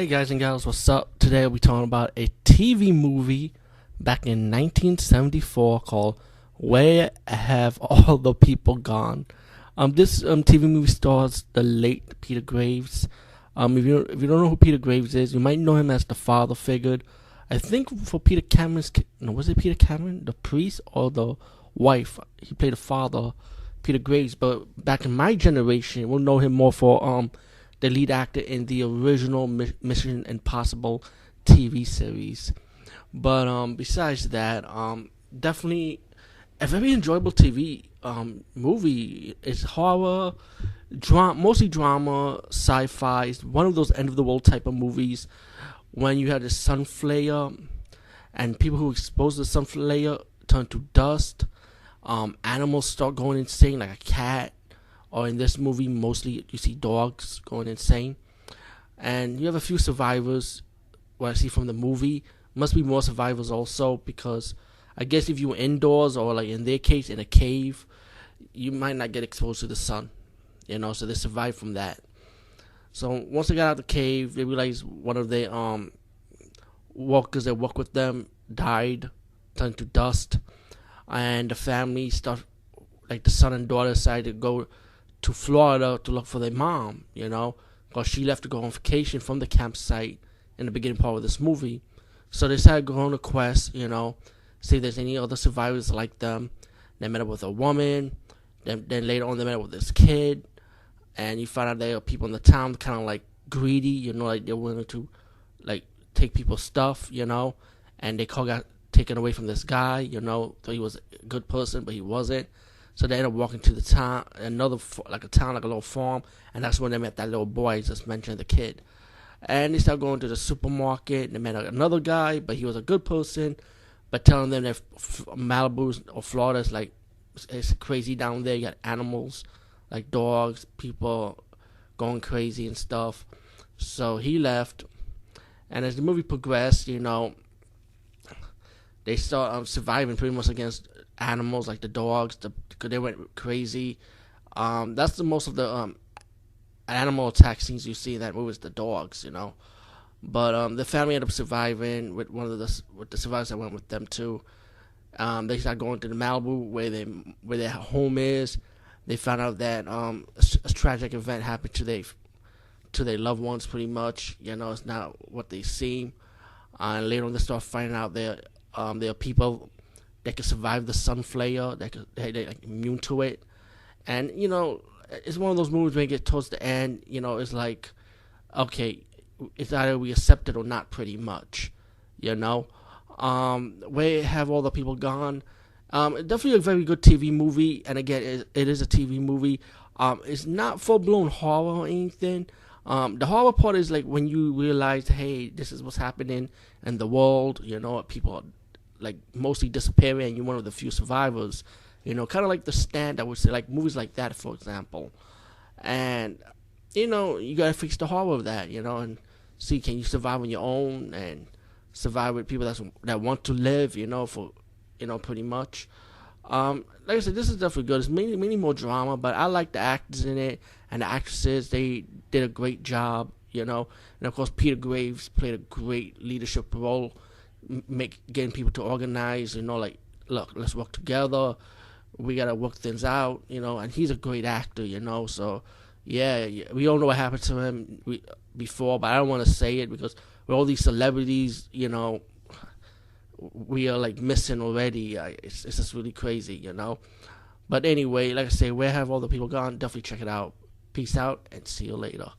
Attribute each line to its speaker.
Speaker 1: Hey guys and gals, what's up? Today we'll be talking about a TV movie back in 1974 called Where Have All the People Gone? This TV movie stars the late Peter Graves. If you don't know who Peter Graves is, you might know him as the father figure. I think for Peter Cameron's, no, was it Peter Cameron, the priest or the wife? He played the father, Peter Graves. But back in my generation, we'll know him more for the lead actor in the original Mission Impossible TV series. But besides that, definitely a very enjoyable TV movie. It's horror, mostly drama, sci-fi. It's one of those end of the world type of movies when you have the sun flare and people who expose the sun flare turn to dust. Animals start going insane, like a cat. Or in this movie, mostly you see dogs going insane. And you have a few survivors, what I see from the movie. Must be more survivors also, because I guess if you were indoors, or like in their case, in a cave, you might not get exposed to the sun. So they survived from that. So once they got out of the cave, they realized one of the workers that worked with them died, turned to dust. And the family started, like the son and daughter decided to go to Florida to look for their mom, because she left to go on vacation from the campsite in the beginning part of this movie. So they decided to go on a quest, see if there's any other survivors like them. They met up with a woman. Then later on they met up with this kid. And you find out there are people in the town kind of like greedy, like they're willing to like take people's stuff, and they got taken away from this guy, so he was a good person, but he wasn't. So they ended up walking to the town, like a little farm, and that's when they met that little boy I just mentioned, the kid. And they started going to the supermarket, and they met another guy, but he was a good person, but telling them that Malibu or Florida is like, it's crazy down there. You got animals, like dogs, people going crazy and stuff. So he left, and as the movie progressed, they start surviving pretty much against animals like the dogs. They went crazy. That's the most of the animal attack scenes you see in that movie is the dogs, But the family ended up surviving with with the survivors that went with them too. They started going to the Malibu where their home is. They found out that a tragic event happened to their loved ones. Pretty much, it's not what they seem. And later on, they start finding out there are people that can survive the sun flare, they're like immune to it. And, it's one of those movies when you get towards the end, it's like, okay, it's either we accept it or not, pretty much, Where Have All the People Gone? Definitely a very good TV movie, and again, it is a TV movie. It's not full-blown horror or anything. The horror part is like when you realize, hey, this is what's happening in the world, people are like mostly disappearing, and you're one of the few survivors, kind of like The Stand, I would say, like movies like that, for example. And you gotta fix the horror of that, and see, can you survive on your own and survive with people that want to live, for pretty much. Like I said, this is definitely good. It's mainly more drama, but I like the actors in it and the actresses. They did a great job, and of course Peter Graves played a great leadership role, getting people to organize, like, look, let's work together. We gotta work things out, and he's a great actor, So yeah, we all know what happened to him before, but I don't want to say it because with all these celebrities, we are like missing already. It's just really crazy, But anyway, like I say, Where Have All the People Gone? Definitely check it out. Peace out and see you later.